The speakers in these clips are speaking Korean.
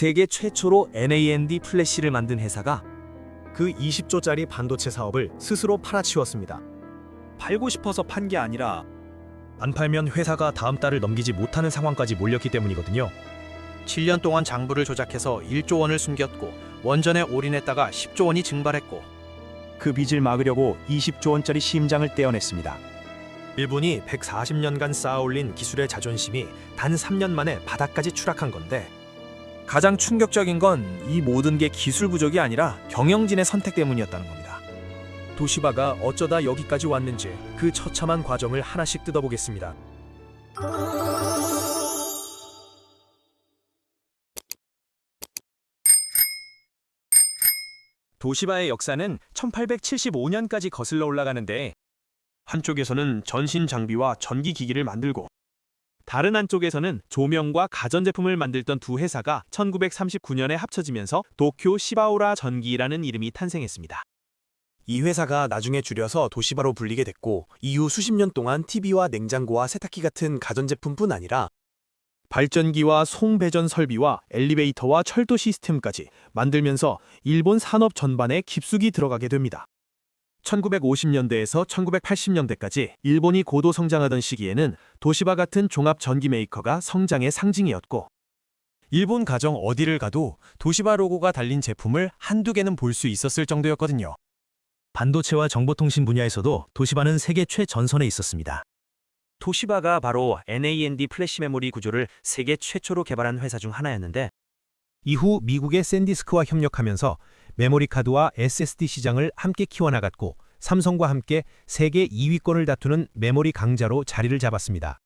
세계 최초로 NAND 플래시를 만든 회사가 그 20조짜리 반도체 사업을 스스로 팔아치웠습니다. 팔고 싶어서 판 게 아니라 안 팔면 회사가 다음 달을 넘기지 못하는 상황까지 몰렸기 때문이거든요. 7년 동안 장부를 조작해서 1조 원을 숨겼고 원전에 올인했다가 10조 원이 증발했고 그 빚을 막으려고 20조 원짜리 심장을 떼어냈습니다. 일본이 140년간 쌓아올린 기술의 자존심이 단 3년 만에 바닥까지 추락한 건데 가장 충격적인 건 이 모든 게 기술 부족이 아니라 경영진의 선택 때문이었다는 겁니다. 도시바가 어쩌다 여기까지 왔는지 그 처참한 과정을 하나씩 뜯어보겠습니다. 도시바의 역사는 1875년까지 거슬러 올라가는데 한쪽에서는 전신 장비와 전기 기기를 만들고 다른 한쪽에서는 조명과 가전제품을 만들던 두 회사가 1939년에 합쳐지면서 도쿄 시바우라 전기라는 이름이 탄생했습니다. 이 회사가 나중에 줄여서 도시바로 불리게 됐고 이후 수십 년 동안 TV와 냉장고와 세탁기 같은 가전제품뿐 아니라 발전기와 송배전 설비와 엘리베이터와 철도 시스템까지 만들면서 일본 산업 전반에 깊숙이 들어가게 됩니다. 1950년대에서 1980년대까지 일본이 고도 성장하던 시기에는 도시바 같은 종합 전기 메이커가 성장의 상징이었고 일본 가정 어디를 가도 도시바 로고가 달린 제품을 한두 개는 볼 수 있었을 정도였거든요. 반도체와 정보통신 분야에서도 도시바는 세계 최전선에 있었습니다. 도시바가 바로 NAND 플래시 메모리 구조를 세계 최초로 개발한 회사 중 하나였는데 이후 미국의 샌디스크와 협력하면서 메모리 카드와 SSD 시장을 함께 키워나갔고 삼성과 함께 세계 2위권을 다투는 메모리 강자로 자리를 잡았습니다.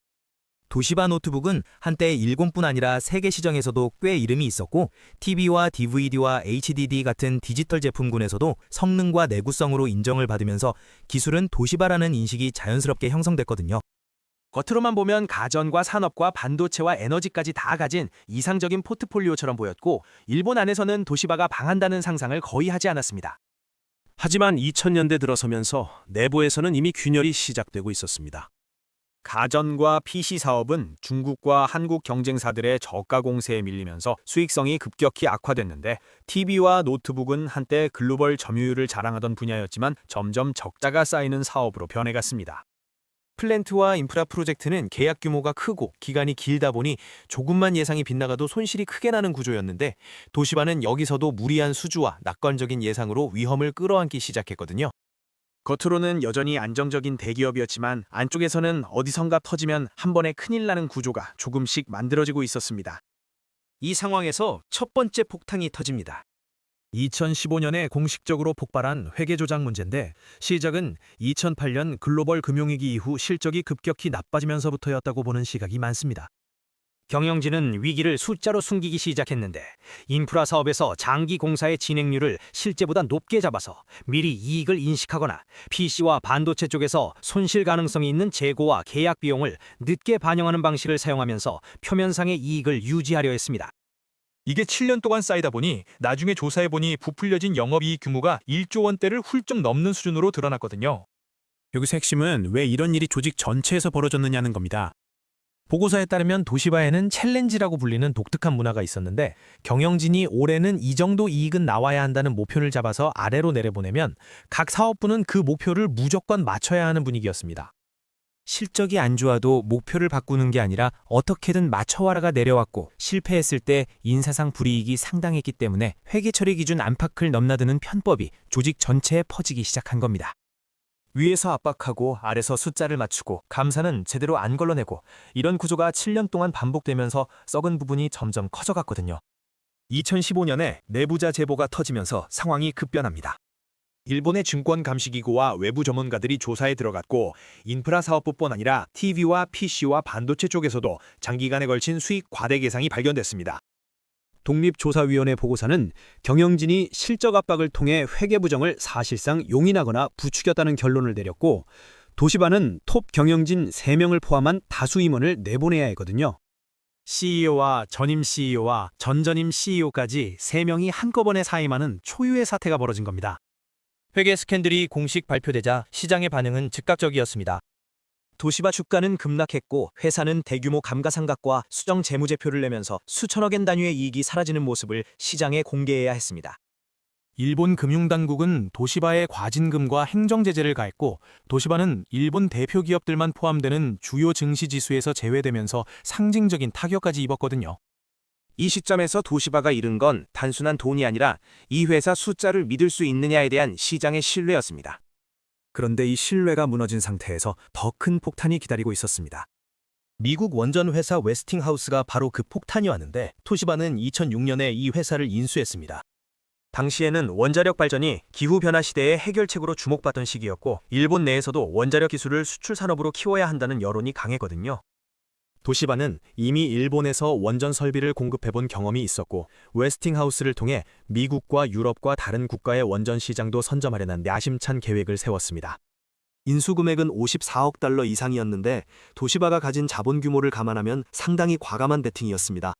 도시바 노트북은 한때 일본뿐 아니라 세계 시장에서도 꽤 이름이 있었고 TV와 DVD와 HDD 같은 디지털 제품군에서도 성능과 내구성으로 인정을 받으면서 기술은 도시바라는 인식이 자연스럽게 형성됐거든요. 겉으로만 보면 가전과 산업과 반도체와 에너지까지 다 가진 이상적인 포트폴리오처럼 보였고 일본 안에서는 도시바가 망한다는 상상을 거의 하지 않았습니다. 하지만 2000년대 들어서면서 내부에서는 이미 균열이 시작되고 있었습니다. 가전과 PC 사업은 중국과 한국 경쟁사들의 저가 공세에 밀리면서 수익성이 급격히 악화됐는데 TV와 노트북은 한때 글로벌 점유율을 자랑하던 분야였지만 점점 적자가 쌓이는 사업으로 변해갔습니다. 플랜트와 인프라 프로젝트는 계약 규모가 크고 기간이 길다 보니 조금만 예상이 빗나가도 손실이 크게 나는 구조였는데 도시바는 여기서도 무리한 수주와 낙관적인 예상으로 위험을 끌어안기 시작했거든요. 겉으로는 여전히 안정적인 대기업이었지만 안쪽에서는 어디선가 터지면 한 번에 큰일 나는 구조가 조금씩 만들어지고 있었습니다. 이 상황에서 첫 번째 폭탄이 터집니다. 2015년에 공식적으로 폭발한 회계 조작 문제인데 시작은 2008년 글로벌 금융위기 이후 실적이 급격히 나빠지면서부터였다고 보는 시각이 많습니다. 경영진은 위기를 숫자로 숨기기 시작했는데 인프라 사업에서 장기 공사의 진행률을 실제보다 높게 잡아서 미리 이익을 인식하거나 PC와 반도체 쪽에서 손실 가능성이 있는 재고와 계약 비용을 늦게 반영하는 방식을 사용하면서 표면상의 이익을 유지하려 했습니다. 이게 7년 동안 쌓이다 보니 나중에 조사해보니 부풀려진 영업이익 규모가 1조 원대를 훌쩍 넘는 수준으로 드러났거든요. 여기서 핵심은 왜 이런 일이 조직 전체에서 벌어졌느냐는 겁니다. 보고서에 따르면 도시바에는 챌린지라고 불리는 독특한 문화가 있었는데 경영진이 올해는 이 정도 이익은 나와야 한다는 목표를 잡아서 아래로 내려보내면 각 사업부는 그 목표를 무조건 맞춰야 하는 분위기였습니다. 실적이 안 좋아도 목표를 바꾸는 게 아니라 어떻게든 맞춰와라가 내려왔고 실패했을 때 인사상 불이익이 상당했기 때문에 회계 처리 기준 안팎을 넘나드는 편법이 조직 전체에 퍼지기 시작한 겁니다. 위에서 압박하고 아래서 숫자를 맞추고 감사는 제대로 안 걸러내고 이런 구조가 7년 동안 반복되면서 썩은 부분이 점점 커져갔거든요. 2015년에 내부자 제보가 터지면서 상황이 급변합니다. 일본의 증권 감시기구와 외부 전문가들이 조사에 들어갔고 인프라 사업부뿐 아니라 TV와 PC와 반도체 쪽에서도 장기간에 걸친 수익 과대 계상이 발견됐습니다. 독립조사위원회 보고서는 경영진이 실적 압박을 통해 회계 부정을 사실상 용인하거나 부추겼다는 결론을 내렸고 도시바는 톱 경영진 3명을 포함한 다수 임원을 내보내야 했거든요. CEO와 전임 CEO와 전전임 CEO까지 3명이 한꺼번에 사임하는 초유의 사태가 벌어진 겁니다. 회계 스캔들이 공식 발표되자 시장의 반응은 즉각적이었습니다. 도시바 주가는 급락했고 회사는 대규모 감가상각과 수정 재무제표를 내면서 수천억 엔 단위의 이익이 사라지는 모습을 시장에 공개해야 했습니다. 일본 금융당국은 도시바에 과징금과 행정제재를 가했고 도시바는 일본 대표 기업들만 포함되는 주요 증시지수에서 제외되면서 상징적인 타격까지 입었거든요. 이 시점에서 도시바가 잃은 건 단순한 돈이 아니라 이 회사 숫자를 믿을 수 있느냐에 대한 시장의 신뢰였습니다. 그런데 이 신뢰가 무너진 상태에서 더 큰 폭탄이 기다리고 있었습니다. 미국 원전 회사 웨스팅하우스가 바로 그 폭탄이 왔는데 도시바는 2006년에 이 회사를 인수했습니다. 당시에는 원자력 발전이 기후변화 시대의 해결책으로 주목받던 시기였고 일본 내에서도 원자력 기술을 수출 산업으로 키워야 한다는 여론이 강했거든요. 도시바는 이미 일본에서 원전 설비를 공급해본 경험이 있었고 웨스팅하우스를 통해 미국과 유럽과 다른 국가의 원전 시장도 선점하려는 야심찬 계획을 세웠습니다. 인수 금액은 54억 달러 이상이었는데 도시바가 가진 자본 규모를 감안하면 상당히 과감한 베팅이었습니다.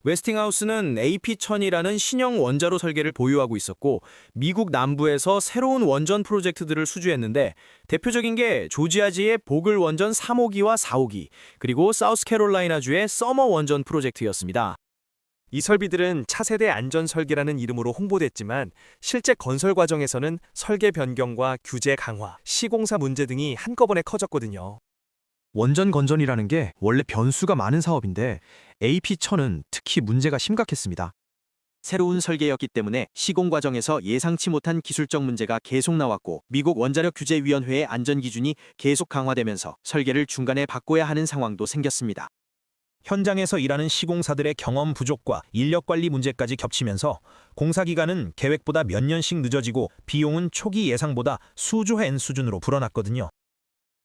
웨스팅하우스는 AP1000이라는 신형 원자로 설계를 보유하고 있었고 미국 남부에서 새로운 원전 프로젝트들을 수주했는데 대표적인 게 조지아주의 보글 원전 3호기와 4호기 그리고 사우스캐롤라이나주의 서머 원전 프로젝트였습니다. 이 설비들은 차세대 안전 설계라는 이름으로 홍보됐지만 실제 건설 과정에서는 설계 변경과 규제 강화, 시공사 문제 등이 한꺼번에 커졌거든요. 원전 건전이라는 게 원래 변수가 많은 사업인데 AP1000은 특히 문제가 심각했습니다. 새로운 설계였기 때문에 시공 과정에서 예상치 못한 기술적 문제가 계속 나왔고 미국 원자력 규제위원회의 안전 기준이 계속 강화되면서 설계를 중간에 바꿔야 하는 상황도 생겼습니다. 현장에서 일하는 시공사들의 경험 부족과 인력 관리 문제까지 겹치면서 공사 기간은 계획보다 몇 년씩 늦어지고 비용은 초기 예상보다 수조엔 수준으로 불어났거든요.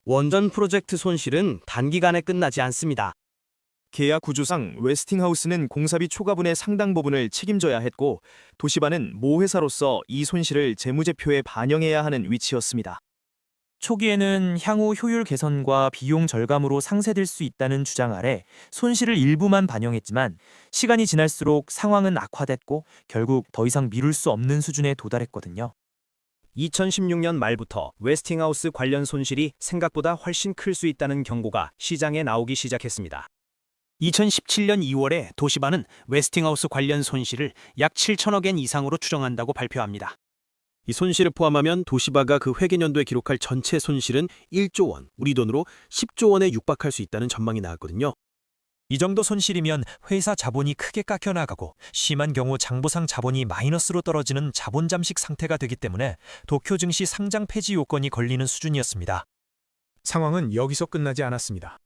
원전 프로젝트 손실은 단기간에 끝나지 않습니다. 계약 구조상 웨스팅하우스는 공사비 초과분의 상당 부분을 책임져야 했고 도시바는 모 회사로서 이 손실을 재무제표에 반영해야 하는 위치였습니다. 초기에는 향후 효율 개선과 비용 절감으로 상쇄될 수 있다는 주장 아래 손실을 일부만 반영했지만 시간이 지날수록 상황은 악화됐고 결국 더 이상 미룰 수 없는 수준에 도달했거든요. 2016년 말부터 웨스팅하우스 관련 손실이 생각보다 훨씬 클 수 있다는 경고가 시장에 나오기 시작했습니다. 2017년 2월에 도시바는 웨스팅하우스 관련 손실을 약 7천억 엔 이상으로 추정한다고 발표합니다. 이 손실을 포함하면 도시바가 그 회계년도에 기록할 전체 손실은 1조 원, 우리 돈으로 10조 원에 육박할 수 있다는 전망이 나왔거든요. 이 정도 손실이면 회사 자본이 크게 깎여나가고 심한 경우 장부상 자본이 마이너스로 떨어지는 자본 잠식 상태가 되기 때문에 도쿄 증시 상장 폐지 요건이 걸리는 수준이었습니다. 상황은 여기서 끝나지 않았습니다.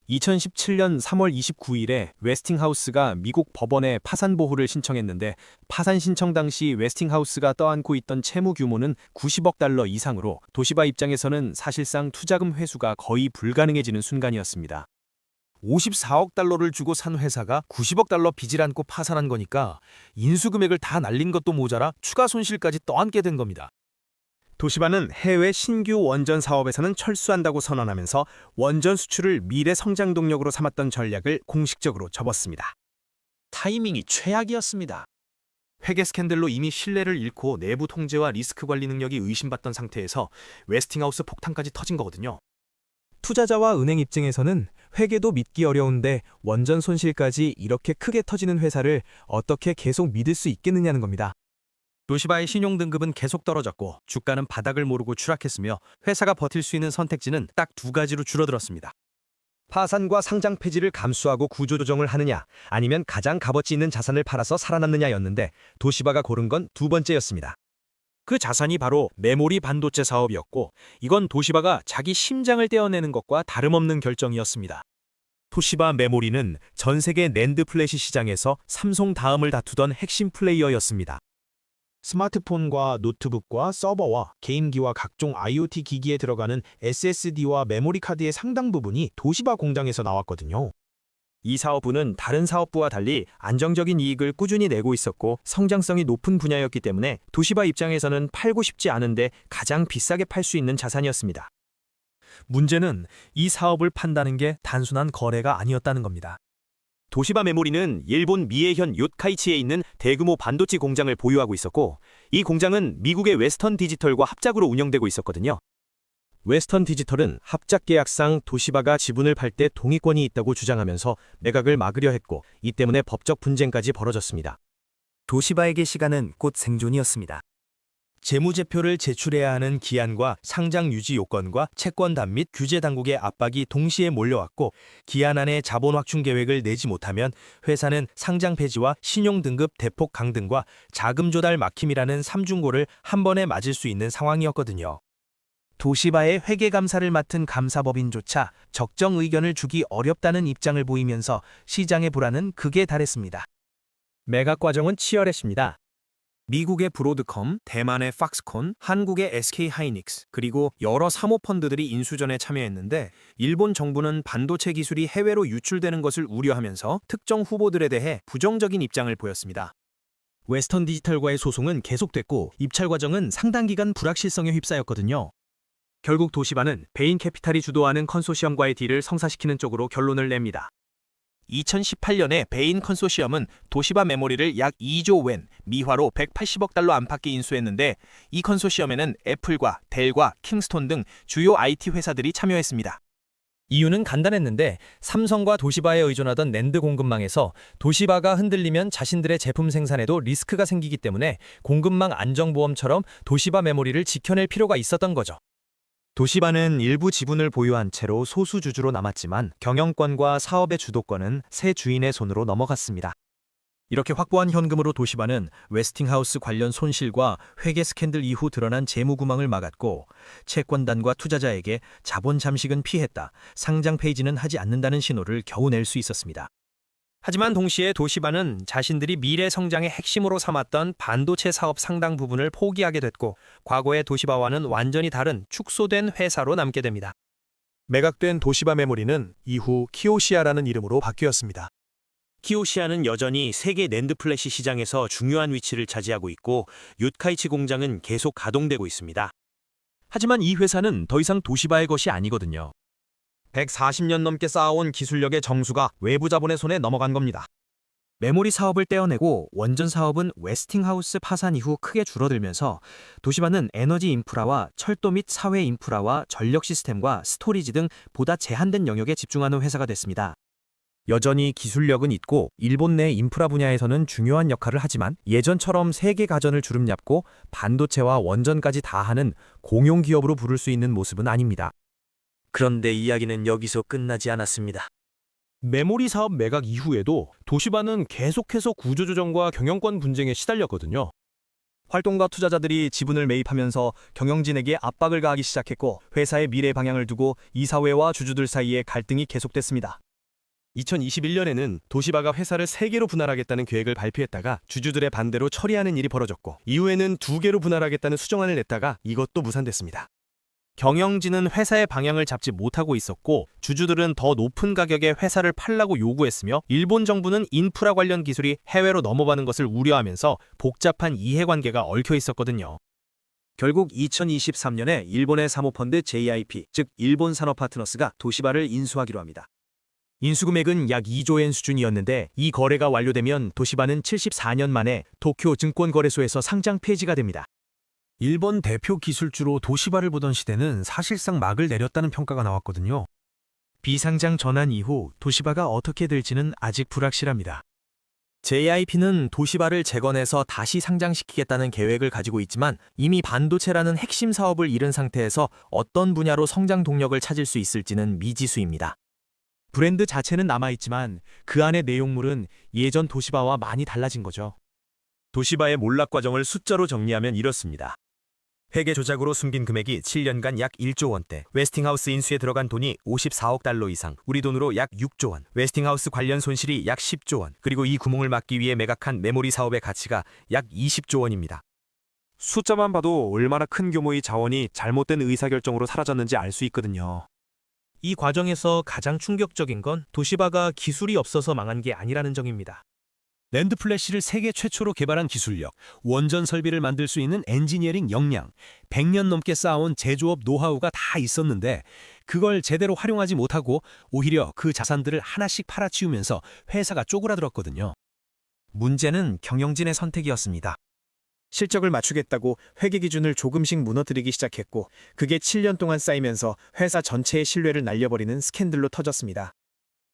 2017년 3월 29일에 웨스팅하우스가 미국 법원에 파산 보호를 신청했는데 파산 신청 당시 웨스팅하우스가 떠안고 있던 채무 규모는 90억 달러 이상으로 도시바 입장에서는 사실상 투자금 회수가 거의 불가능해지는 순간이었습니다. 54억 달러를 주고 산 회사가 90억 달러 빚을 안고 파산한 거니까 인수금액을 다 날린 것도 모자라 추가 손실까지 떠안게 된 겁니다. 도시바는 해외 신규 원전 사업에서는 철수한다고 선언하면서 원전 수출을 미래 성장 동력으로 삼았던 전략을 공식적으로 접었습니다. 타이밍이 최악이었습니다. 회계 스캔들로 이미 신뢰를 잃고 내부 통제와 리스크 관리 능력이 의심받던 상태에서 웨스팅하우스 폭탄까지 터진 거거든요. 투자자와 은행 입장에서는 회계도 믿기 어려운데 원전 손실까지 이렇게 크게 터지는 회사를 어떻게 계속 믿을 수 있겠느냐는 겁니다. 도시바의 신용등급은 계속 떨어졌고 주가는 바닥을 모르고 추락했으며 회사가 버틸 수 있는 선택지는 딱 두 가지로 줄어들었습니다. 파산과 상장 폐지를 감수하고 구조조정을 하느냐 아니면 가장 값어치 있는 자산을 팔아서 살아남느냐였는데 도시바가 고른 건 두 번째였습니다. 그 자산이 바로 메모리 반도체 사업이었고 이건 도시바가 자기 심장을 떼어내는 것과 다름없는 결정이었습니다. 도시바 메모리는 전 세계 낸드 플래시 시장에서 삼성 다음을 다투던 핵심 플레이어였습니다. 스마트폰과 노트북과 서버와 게임기와 각종 IoT 기기에 들어가는 SSD와 메모리 카드의 상당 부분이 도시바 공장에서 나왔거든요. 이 사업부는 다른 사업부와 달리 안정적인 이익을 꾸준히 내고 있었고 성장성이 높은 분야였기 때문에 도시바 입장에서는 팔고 싶지 않은데 가장 비싸게 팔 수 있는 자산이었습니다. 문제는 이 사업을 판다는 게 단순한 거래가 아니었다는 겁니다. 도시바 메모리는 일본 미에현 요카이치에 있는 대규모 반도체 공장을 보유하고 있었고 이 공장은 미국의 웨스턴 디지털과 합작으로 운영되고 있었거든요. 웨스턴 디지털은 합작 계약상 도시바가 지분을 팔 때 동의권이 있다고 주장하면서 매각을 막으려 했고, 이 때문에 법적 분쟁까지 벌어졌습니다. 도시바에게 시간은 곧 생존이었습니다. 재무제표를 제출해야 하는 기한과 상장 유지 요건과 채권단 및 규제 당국의 압박이 동시에 몰려왔고, 기한 안에 자본 확충 계획을 내지 못하면 회사는 상장 폐지와 신용 등급 대폭 강등과 자금 조달 막힘이라는 삼중고를 한 번에 맞을 수 있는 상황이었거든요. 도시바의 회계 감사를 맡은 감사법인조차 적정 의견을 주기 어렵다는 입장을 보이면서 시장의 불안은 극에 달했습니다. 매각 과정은 치열했습니다. 미국의 브로드컴, 대만의 팍스콘, 한국의 SK하이닉스, 그리고 여러 사모펀드들이 인수전에 참여했는데, 일본 정부는 반도체 기술이 해외로 유출되는 것을 우려하면서 특정 후보들에 대해 부정적인 입장을 보였습니다. 웨스턴 디지털과의 소송은 계속됐고, 입찰 과정은 상당 기간 불확실성에 휩싸였거든요. 결국 도시바는 베인 캐피탈이 주도하는 컨소시엄과의 딜을 성사시키는 쪽으로 결론을 냅니다. 2018년에 베인 컨소시엄은 도시바 메모리를 약 2조 웬, 미화로 180억 달러 안팎에 인수했는데, 이 컨소시엄에는 애플과 델과 킹스톤 등 주요 IT 회사들이 참여했습니다. 이유는 간단했는데, 삼성과 도시바에 의존하던 낸드 공급망에서 도시바가 흔들리면 자신들의 제품 생산에도 리스크가 생기기 때문에 공급망 안정보험처럼 도시바 메모리를 지켜낼 필요가 있었던 거죠. 도시바는 일부 지분을 보유한 채로 소수 주주로 남았지만, 경영권과 사업의 주도권은 새 주인의 손으로 넘어갔습니다. 이렇게 확보한 현금으로 도시바는 웨스팅하우스 관련 손실과 회계 스캔들 이후 드러난 재무구멍을 막았고, 채권단과 투자자에게 자본 잠식은 피했다, 상장 폐지는 하지 않는다는 신호를 겨우 낼 수 있었습니다. 하지만 동시에 도시바는 자신들이 미래 성장의 핵심으로 삼았던 반도체 사업 상당 부분을 포기하게 됐고, 과거의 도시바와는 완전히 다른 축소된 회사로 남게 됩니다. 매각된 도시바 메모리는 이후 키오시아라는 이름으로 바뀌었습니다. 키오시아는 여전히 세계 낸드 플래시 시장에서 중요한 위치를 차지하고 있고, 요카이치 공장은 계속 가동되고 있습니다. 하지만 이 회사는 더 이상 도시바의 것이 아니거든요. 140년 넘게 쌓아온 기술력의 정수가 외부 자본의 손에 넘어간 겁니다. 메모리 사업을 떼어내고 원전 사업은 웨스팅하우스 파산 이후 크게 줄어들면서, 도시바는 에너지 인프라와 철도 및 사회 인프라와 전력 시스템과 스토리지 등 보다 제한된 영역에 집중하는 회사가 됐습니다. 여전히 기술력은 있고 일본 내 인프라 분야에서는 중요한 역할을 하지만, 예전처럼 세계 가전을 주름잡고 반도체와 원전까지 다 하는 공용 기업으로 부를 수 있는 모습은 아닙니다. 그런데 이야기는 여기서 끝나지 않았습니다. 메모리 사업 매각 이후에도 도시바는 계속해서 구조조정과 경영권 분쟁에 시달렸거든요. 활동가 투자자들이 지분을 매입하면서 경영진에게 압박을 가하기 시작했고, 회사의 미래 방향을 두고 이사회와 주주들 사이에 갈등이 계속됐습니다. 2021년에는 도시바가 회사를 3개로 분할하겠다는 계획을 발표했다가 주주들의 반대로 처리하는 일이 벌어졌고, 이후에는 2개로 분할하겠다는 수정안을 냈다가 이것도 무산됐습니다. 경영진은 회사의 방향을 잡지 못하고 있었고, 주주들은 더 높은 가격에 회사를 팔라고 요구했으며, 일본 정부는 인프라 관련 기술이 해외로 넘어가는 것을 우려하면서 복잡한 이해관계가 얽혀 있었거든요. 결국 2023년에 일본의 사모펀드 JIP, 즉 일본산업파트너스가 도시바를 인수하기로 합니다. 인수금액은 약 2조 엔 수준이었는데, 이 거래가 완료되면 도시바는 74년 만에 도쿄 증권거래소에서 상장 폐지가 됩니다. 일본 대표 기술주로 도시바를 보던 시대는 사실상 막을 내렸다는 평가가 나왔거든요. 비상장 전환 이후 도시바가 어떻게 될지는 아직 불확실합니다. JIP는 도시바를 재건해서 다시 상장시키겠다는 계획을 가지고 있지만, 이미 반도체라는 핵심 사업을 잃은 상태에서 어떤 분야로 성장 동력을 찾을 수 있을지는 미지수입니다. 브랜드 자체는 남아있지만 그 안의 내용물은 예전 도시바와 많이 달라진 거죠. 도시바의 몰락 과정을 숫자로 정리하면 이렇습니다. 회계 조작으로 숨긴 금액이 7년간 약 1조 원대, 웨스팅하우스 인수에 들어간 돈이 54억 달러 이상, 우리 돈으로 약 6조 원, 웨스팅하우스 관련 손실이 약 10조 원, 그리고 이 구멍을 막기 위해 매각한 메모리 사업의 가치가 약 20조 원입니다. 숫자만 봐도 얼마나 큰 규모의 자원이 잘못된 의사결정으로 사라졌는지 알 수 있거든요. 이 과정에서 가장 충격적인 건 도시바가 기술이 없어서 망한 게 아니라는 점입니다. 낸드 플래시를 세계 최초로 개발한 기술력, 원전 설비를 만들 수 있는 엔지니어링 역량, 100년 넘게 쌓아온 제조업 노하우가 다 있었는데, 그걸 제대로 활용하지 못하고 오히려 그 자산들을 하나씩 팔아치우면서 회사가 쪼그라들었거든요. 문제는 경영진의 선택이었습니다. 실적을 맞추겠다고 회계 기준을 조금씩 무너뜨리기 시작했고, 그게 7년 동안 쌓이면서 회사 전체의 신뢰를 날려버리는 스캔들로 터졌습니다.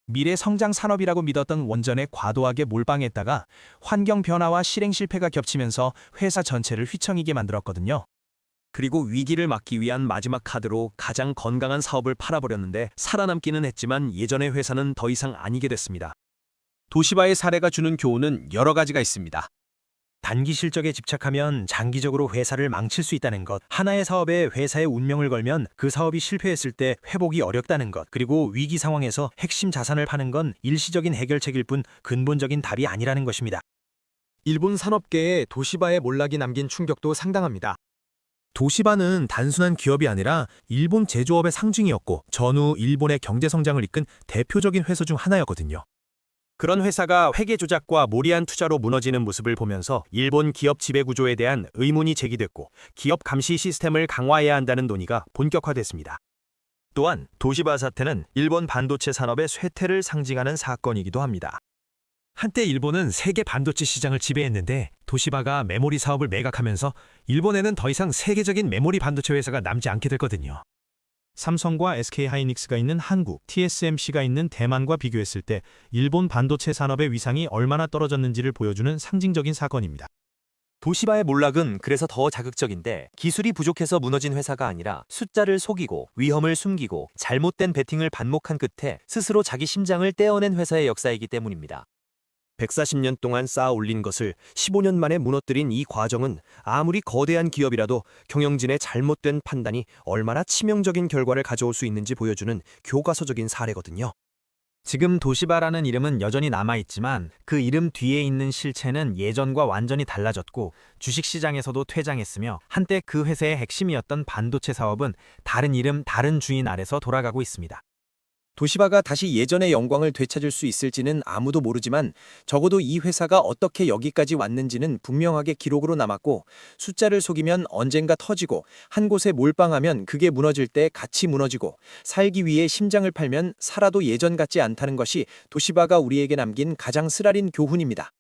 미래 성장 산업이라고 믿었던 원전에 과도하게 몰빵했다가 환경 변화와 실행 실패가 겹치면서 회사 전체를 휘청이게 만들었거든요. 그리고 위기를 막기 위한 마지막 카드로 가장 건강한 사업을 팔아버렸는데, 살아남기는 했지만 예전의 회사는 더 이상 아니게 됐습니다. 도시바의 사례가 주는 교훈은 여러 가지가 있습니다. 단기 실적에 집착하면 장기적으로 회사를 망칠 수 있다는 것, 하나의 사업에 회사의 운명을 걸면 그 사업이 실패했을 때 회복이 어렵다는 것, 그리고 위기 상황에서 핵심 자산을 파는 건 일시적인 해결책일 뿐 근본적인 답이 아니라는 것입니다. 일본 산업계에 도시바의 몰락이 남긴 충격도 상당합니다. 도시바는 단순한 기업이 아니라 일본 제조업의 상징이었고, 전후 일본의 경제 성장을 이끈 대표적인 회사 중 하나였거든요. 그런 회사가 회계 조작과 무리한 투자로 무너지는 모습을 보면서 일본 기업 지배 구조에 대한 의문이 제기됐고, 기업 감시 시스템을 강화해야 한다는 논의가 본격화됐습니다. 또한 도시바 사태는 일본 반도체 산업의 쇠퇴를 상징하는 사건이기도 합니다. 한때 일본은 세계 반도체 시장을 지배했는데, 도시바가 메모리 사업을 매각하면서 일본에는 더 이상 세계적인 메모리 반도체 회사가 남지 않게 됐거든요. 삼성과 SK하이닉스가 있는 한국, TSMC가 있는 대만과 비교했을 때 일본 반도체 산업의 위상이 얼마나 떨어졌는지를 보여주는 상징적인 사건입니다. 도시바의 몰락은 그래서 더 자극적인데, 기술이 부족해서 무너진 회사가 아니라 숫자를 속이고 위험을 숨기고 잘못된 베팅을 반복한 끝에 스스로 자기 심장을 떼어낸 회사의 역사이기 때문입니다. 140년 동안 쌓아 올린 것을 15년 만에 무너뜨린 이 과정은 아무리 거대한 기업이라도 경영진의 잘못된 판단이 얼마나 치명적인 결과를 가져올 수 있는지 보여주는 교과서적인 사례거든요. 지금 도시바라는 이름은 여전히 남아있지만 그 이름 뒤에 있는 실체는 예전과 완전히 달라졌고, 주식시장에서도 퇴장했으며, 한때 그 회사의 핵심이었던 반도체 사업은 다른 이름, 다른 주인 아래서 돌아가고 있습니다. 도시바가 다시 예전의 영광을 되찾을 수 있을지는 아무도 모르지만, 적어도 이 회사가 어떻게 여기까지 왔는지는 분명하게 기록으로 남았고, 숫자를 속이면 언젠가 터지고, 한 곳에 몰빵하면 그게 무너질 때 같이 무너지고, 살기 위해 심장을 팔면 살아도 예전 같지 않다는 것이 도시바가 우리에게 남긴 가장 쓰라린 교훈입니다.